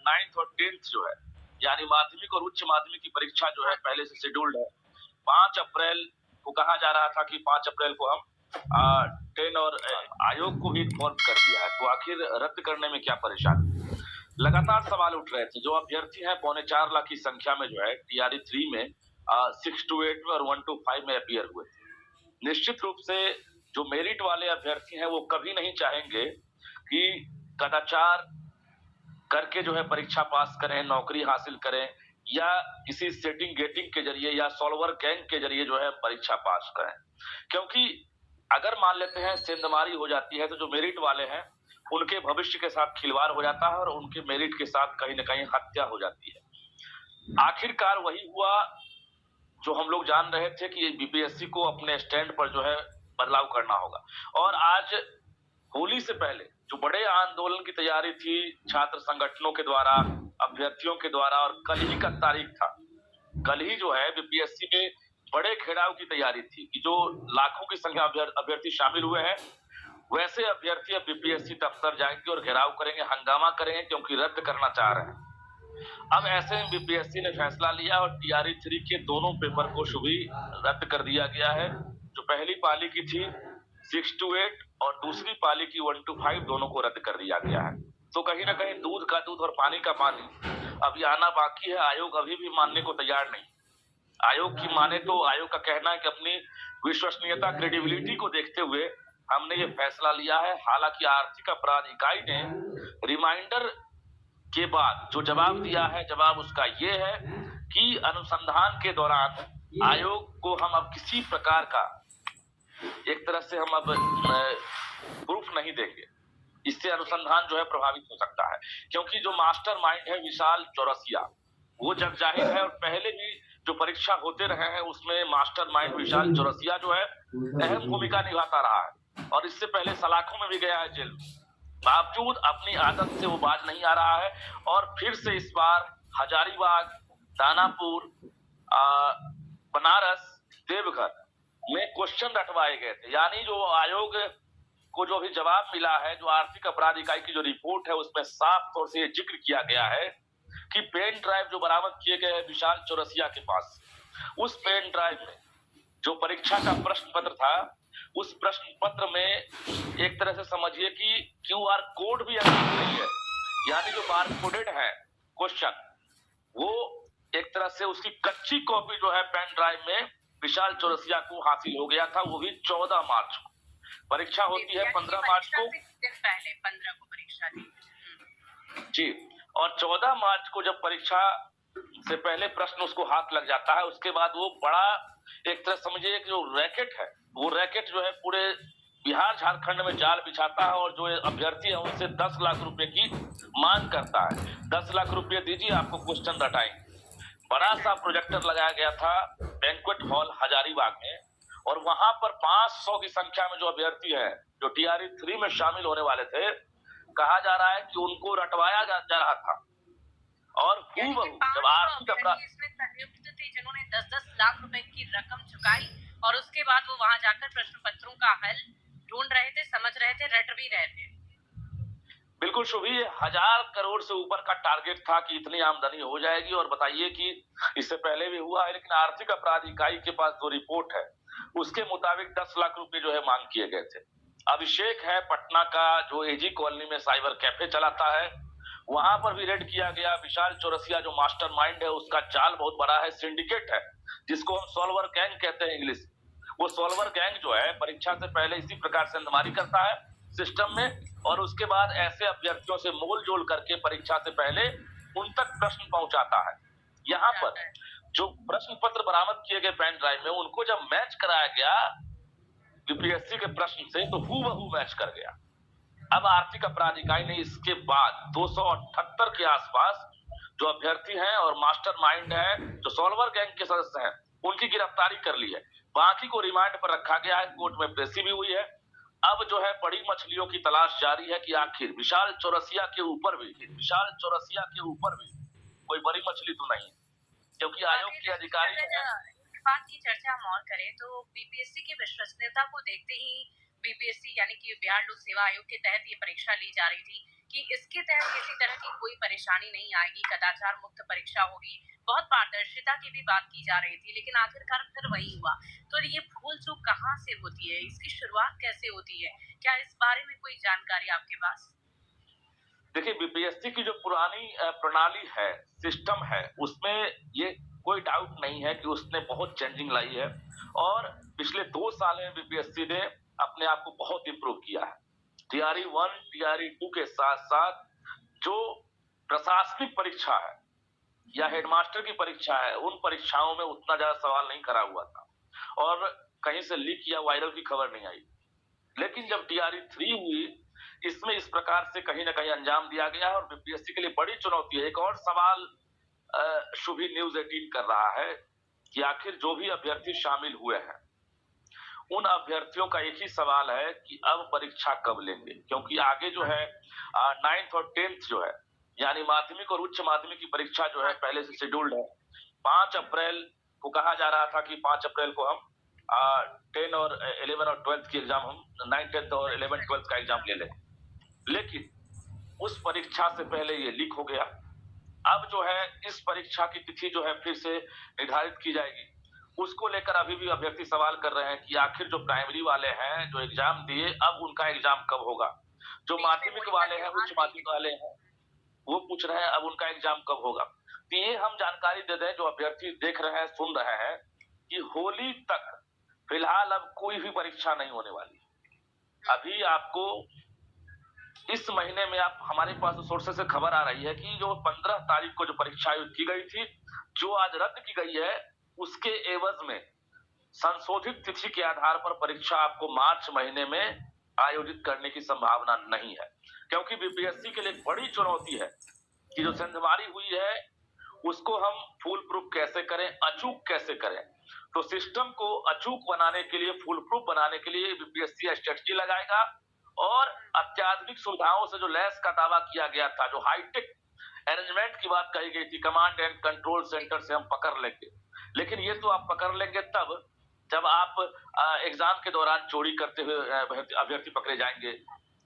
9th और 10th जो है, यानी माध्यमिक और उच्च माध्यमिक की परीक्षा जो है पहले से शेड्यूल्ड है। 5 अप्रैल को कहा जा रहा था कि 5 अप्रैल को हम 10 और आयोग को भी इन्फॉर्म कर दिया है। तो आखिर रद्द करने में क्या परेशानी? लगातार सवाल उठ रहे थे। जो अभ्यर्थी हैं 4.25 लाख की संख्या में जो है टीआरई 3 में 6 to 8 में और 1 to 5 में अपीयर हुए थे। निश्चित रूप से जो मेरिट वाले अभ्यर्थी हैं वो कभी नहीं चाहेंगे कि कदाचार करके जो है परीक्षा पास करें, नौकरी हासिल करें या किसी सेटिंग गेटिंग के जरिए या सॉल्वर गैंग के जरिए जो है परीक्षा पास करें। क्योंकि अगर मान लेते हैं सेंधमारी हो जाती है तो जो मेरिट वाले हैं उनके भविष्य के साथ खिलवाड़ हो जाता है और उनके मेरिट के साथ कहीं ना कहीं हत्या हो जाती है। आखिरकार वही हुआ जो हम लोग जान रहे थे कि बीपीएससी को अपने स्टैंड पर जो है बदलाव करना होगा। और आज होली से पहले जो बड़े आंदोलन की तैयारी थी छात्र संगठनों के द्वारा, अभ्यर्थियों के द्वारा, और कल ही का तारीख था। कल ही जो है बीपीएससी में बड़े घेराव की तैयारी थी कि जो लाखों की संख्या अभ्यर्थी शामिल हुए हैं, वैसे अभ्यर्थी अब बीपीएससी दफ्तर जाएंगे और घेराव करेंगे, हंगामा करेंगे, क्योंकि रद्द करना चाह रहे हैं। अब ऐसे में बीपीएससी ने फैसला लिया और टीआरई 3 के दोनों पेपर को भी रद्द कर दिया गया है। जो पहली पाली की थी 6 to 8 और दूसरी पाली की 1 to 5 दोनों को रद्द कर दिया गया है। तो कहीं ना कहीं दूध का दूध और पानी का पानी अभी आना बाकी है। आयोग अभी भी मानने को तैयार नहीं। आयोग की माने तो आयोग का कहना है कि अपनी विश्वसनीयता, क्रेडिबिलिटी को देखते हुए हमने ये फैसला लिया है। हालांकि आर्थिक अपराध इकाई ने रिमाइंडर के बाद जो जवाब दिया है, जवाब उसका ये है कि अनुसंधान के दौरान आयोग को हम अब किसी प्रकार का एक तरह से हम अब प्रूफ नहीं देंगे। इससे अनुसंधान जो है प्रभावित हो सकता है, क्योंकि जो मास्टर माइंड है विशाल चौरसिया, वो जग जाहिर है और पहले भी जो परीक्षा होते रहे हैं उसमें मास्टर माइंड विशाल चौरसिया जो है अहम भूमिका निभाता रहा है और इससे पहले सलाखों में भी गया है जेल। बावजूद अपनी आदत से वो बाज नहीं आ रहा है और फिर से इस बार हजारीबाग, दानापुर, बनारस, देवघर में क्वेश्चन रटवाए गए थे। यानी जो आयोग को जो भी जवाब मिला है, जो आर्थिक अपराध इकाई की जो रिपोर्ट है उसमें साफ तौर से ये जिक्र किया गया है कि पेन ड्राइव जो बरामद किए गए हैं विशाल चौरसिया के पास, उस पेन ड्राइव में जो परीक्षा का प्रश्न पत्र था, उस प्रश्न पत्र में एक तरह से समझिए कि क्यूआर कोड भी अंकित नहीं है। यानी जो बार कोडेड है क्वेश्चन, वो एक तरह से उसकी कच्ची कॉपी जो है पेन ड्राइव में विशाल चौरसिया को हासिल हो गया था, वो भी 14 मार्च को। परीक्षा होती है 15 मार्च को, पहले 15 को परीक्षा थी जी, और 14 मार्च को जब परीक्षा से पहले प्रश्न उसको हाथ लग जाता है, उसके बाद वो बड़ा एक तरह समझिए कि जो रैकेट है, वो रैकेट जो है पूरे बिहार झारखंड में जाल बिछाता है और जो अभ्यर्थी है उनसे 10 लाख रुपए की मांग करता है। 10 लाख रुपए दीजिए, आपको क्वेश्चन रटाएंगे। बड़ा सा प्रोजेक्टर लगाया गया था बैंक्वेट हॉल हजारीबाग में और वहां पर 500 की संख्या में जो अभ्यर्थी है जो टीआरई 3 में शामिल होने वाले थे, कहा जा रहा है कि उनको रटवाया जा रहा था। और जब आर्थिक अपराध इसमें संयुक्त थे जिन्होंने 10-10 लाख रुपए की रकम चुकाई और उसके बाद वो वहां जाकर प्रश्न पत्रों का हल ढूंढ रहे थे, समझ रहे थे, रट भी रहे थे। बिल्कुल शुभी, 1000 करोड़ से ऊपर का टारगेट था कि इतनी आमदनी हो जाएगी। और बताइए कि इससे पहले भी हुआ है, लेकिन आर्थिक अपराध इकाई के पास जो रिपोर्ट है उसके मुताबिक 10 लाख रुपए जो है मांग किए गए थे। अभिषेक है पटना का, जो एजी कॉलोनी में साइबर कैफे चलाता है, वहां पर भी रेड किया गया। विशाल चौरसिया जो मास्टरमाइंड है, उसका जाल बहुत बड़ा है, सिंडिकेट है, जिसको हम सॉल्वर गैंग कहते हैं इंग्लिश। वो सॉल्वर गैंग जो है परीक्षा से पहले इसी प्रकार से अंधमारी करता है सिस्टम में और उसके बाद ऐसे अभ्यर्थियों से मोल जोल करके परीक्षा से पहले उन तक प्रश्न पहुंचाता है। यहाँ पर जो प्रश्न पत्र बरामद किए गए पेन ड्राइव में, उनको जब मैच कराया गया यूपीएससी के प्रश्न से, तो हूबहू मैच कर गया। अब आर्थिक अपराध इकाई ने इसके बाद 278 के आसपास जो अभ्यर्थी हैं और मास्टरमाइंड है, जो सॉल्वर गैंग के सदस्य हैं, उनकी गिरफ्तारी कर ली है। बाकी को रिमांड पर रखा गया है, कोर्ट में पेशी भी हुई है। अब जो है बड़ी मछलियों की तलाश जारी है कि आखिर विशाल चौरसिया के ऊपर भी कोई बड़ी मछली तो नहीं, क्योंकि आयोग के अधिकारी बात की चर्चा हम और करें तो बीपीएससी की विश्वसनीयता को देखते ही बीपीएससी यानी कि बिहार लोक सेवा आयोग के तहत ये परीक्षा ली जा रही थी, कि इसके तहत किसी तरह की कोई परेशानी नहीं आएगी, कदाचार मुक्त परीक्षा होगी, बहुत पारदर्शिता की भी बात की जा रही थी, लेकिन आखिरकार फिर वही हुआ। तो ये भूल चूक कहाँ से होती है, इसकी शुरुआत कैसे होती है, क्या इस बारे में कोई जानकारी आपके पास? देखिए, बीपीएससी की जो पुरानी प्रणाली है, सिस्टम है, उसमें ये कोई डाउट नहीं है कि उसने बहुत चेंजिंग लाई है और पिछले 2 साल में बीपीएससी ने अपने आप को बहुत इम्प्रूव किया है। टीआरई 1, टीआरई 2 के साथ-साथ जो प्रशासनिक परीक्षा है या हेडमास्टर की परीक्षा है, उन परीक्षाओं में उतना ज़्यादा सवाल नहीं करा हुआ था और कहीं से लीक या वायरल की खबर नहीं आई। लेकिन जब टीआरई 3 हुई, इसमें इस प्रकार से कहीं न कहीं अंजाम दिया गया है और बीपीएससी के लिए बड़ी चुनौती है। एक और सवाल शुभी न्यूज़ 18 कर रहा है कि आखिर जो भी अभ्यर्थी शामिल हुए हैं, उन अभ्यर्थियों का एक ही सवाल है कि अब परीक्षा कब लेंगे? क्योंकि आगे जो है 9th और 10th जो है, यानी माध्यमिक और उच्च माध्यमिक की परीक्षा जो है पहले से शेड्यूल्ड है। 5 अप्रैल को कहा जा रहा था कि 5 अप्रैल को हम 10 और 11 और 12th की एग्जाम हम 9, 10th और 11, 12th का एग्जाम ले लें। लेकिन उस परीक्षा से पहले ये लीक हो गया। अब जो है इस परीक्षा की तिथि जो है फिर से निर्धारित की जाएगी। उसको लेकर अभी भी अभ्यर्थी सवाल कर रहे हैं कि आखिर जो प्राइमरी वाले हैं, जो एग्जाम दिए, अब उनका एग्जाम कब होगा? जो माध्यमिक वाले हैं, उच्च माध्यमिक वाले हैं, वो पूछ रहे हैं अब उनका एग्जाम कब होगा? तो ये हम जानकारी दे दें जो अभ्यर्थी देख रहे हैं, सुन रहे हैं कि होली तक फिलहाल अब कोई भी परीक्षा नहीं होने वाली। अभी आपको इस महीने में आप हमारे पास सोर्सेस से खबर आ रही है कि जो 15 तारीख को जो परीक्षा आयोजित की गई थी, जो आज रद्द की गई है, उसके एवज में संशोधित तिथि के आधार पर परीक्षा आपको मार्च महीने में आयोजित करने की संभावना नहीं है। क्योंकि बीपीएससी के लिए एक बड़ी चुनौती है कि जो सेंधमारी हुई है, उसको हम फुल प्रूफ कैसे करें, अचूक कैसे करें। तो सिस्टम को अचूक बनाने के लिए, फुल प्रूफ बनाने के लिए बीपीएससी स्ट्रेटजी लगाएगा और अत्याधुनिक सुविधाओं से जो लैस का दावा किया गया था, जो हाईटेक अरेंजमेंट की बात कही गई थी, कमांड एंड कंट्रोल सेंटर से हम पकड़ लेंगे। लेकिन ये तो आप पकड़ लेंगे तब जब आप एग्जाम के दौरान चोरी करते हुए अभ्यर्थी पकड़े जाएंगे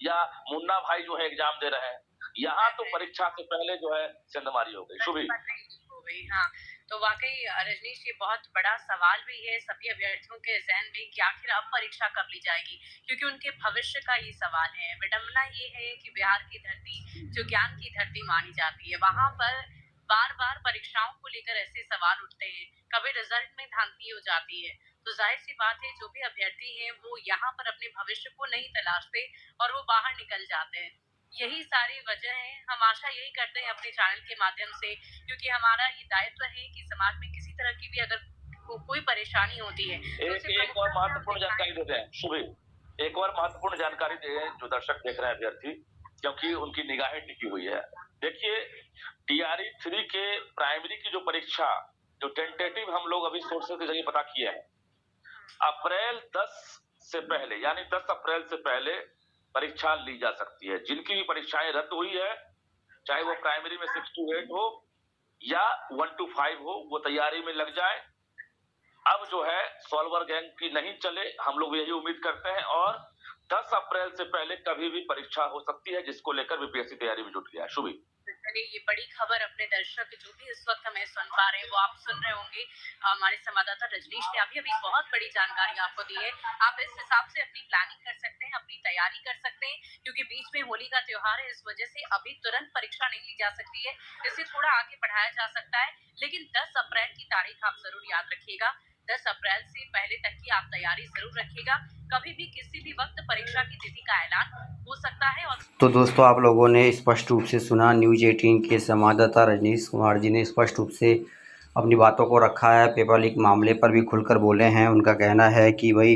या मुन्ना भाई जो है एग्जाम दे रहे हैं। यहाँ तो परीक्षा से पहले जो है सेंधमारी हो गई। शुभी हो गई, हाँ। तो वाकई रजनीश, ये बहुत बड़ा सवाल भी है सभी अभ्यर्थियों के जहन में कि आखिर अब परीक्षा कब ली जाएगी, क्योंकि उनके भविष्य का ये सवाल है। विडंबना ये है कि बिहार की धरती जो ज्ञान की धरती मानी जाती है, वहां पर बार बार परीक्षाओं को लेकर ऐसे सवाल उठते हैं, कभी रिजल्ट में धांधली हो जाती है। तो जाहिर सी बात है, जो भी अभ्यर्थी हैं वो यहाँ पर अपने भविष्य को नहीं तलाशते और वो बाहर निकल जाते हैं। यही सारी वजह है। हम आशा यही करते हैं अपने चैनल के माध्यम से, क्योंकि हमारा ये दायित्व है कि समाज में किसी तरह की भी अगर कोई परेशानी होती है तो एक और महत्वपूर्ण जानकारी दे दें। शुभी, एक और महत्वपूर्ण जानकारी दे जो दर्शक देख रहे हैं अभ्यर्थी, क्योंकि उनकी निगाहें टिकी हुई है। देखिए, टीआरई 3 के प्राइमरी की जो परीक्षा, जो टेंटेटिव हम लोग अभी सोर्सेज के जरिए पता किए हैं, अप्रैल 10 से पहले, यानी 10 अप्रैल से पहले परीक्षा ली जा सकती है। जिनकी भी परीक्षाएं रद्द हुई है, चाहे वो प्राइमरी में 6 to 8 हो या 1 to 5 हो, वो तैयारी में लग जाए। अब जो है सॉल्वर गैंग की नहीं चले, हम लोग यही उम्मीद करते हैं और 10 अप्रैल से पहले कभी भी परीक्षा हो सकती है, जिसको लेकर बीपीएससी तैयारी में जुट गया है। शुभी, चलिए, ये बड़ी खबर अपने दर्शक जो भी इस वक्त हमें सुन पा रहे हैं वो आप सुन रहे होंगे। हमारे संवाददाता रजनीश ने अभी अभी बहुत बड़ी जानकारी आपको दी है। आप इस हिसाब से अपनी प्लानिंग कर सकते हैं, अपनी तैयारी कर सकते हैं, क्योंकि बीच में होली का त्योहार है, इस वजह से अभी तुरंत परीक्षा नहीं ली जा सकती है, इसे थोड़ा आगे बढ़ाया जा सकता है। लेकिन 10 अप्रैल की तारीख आप जरूर याद रखिएगा। 10 अप्रैल से पहले तक की आप तैयारी जरूर रखिएगा। कभी भी किसी भी वक्त परीक्षा की तिथि का ऐलान हो सकता है। और तो दोस्तों, आप लोगों ने स्पष्ट रूप से सुना, न्यूज़ 18 के संवाददाता रजनीश कुमार जी ने स्पष्ट रूप से अपनी बातों को रखा है। पेपर लीक मामले पर भी खुलकर बोले हैं। उनका कहना है कि भाई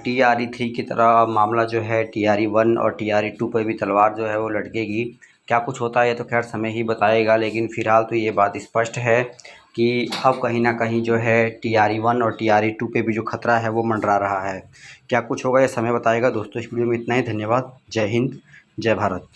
टीआरई 3 की तरह मामला जो है टीआरई 1 और टीआरई 2 पर भी तलवार जो है वो लटकेगी। क्या कुछ होता है ये तो खैर समय ही बताएगा, लेकिन फ़िलहाल तो ये बात स्पष्ट है कि अब कहीं ना कहीं जो है टीआरई 1 और टीआरई 2 पे भी जो खतरा है वो मंडरा रहा है। क्या कुछ होगा ये समय बताएगा। दोस्तों, इस वीडियो में इतना ही। धन्यवाद। जय हिंद, जय भारत।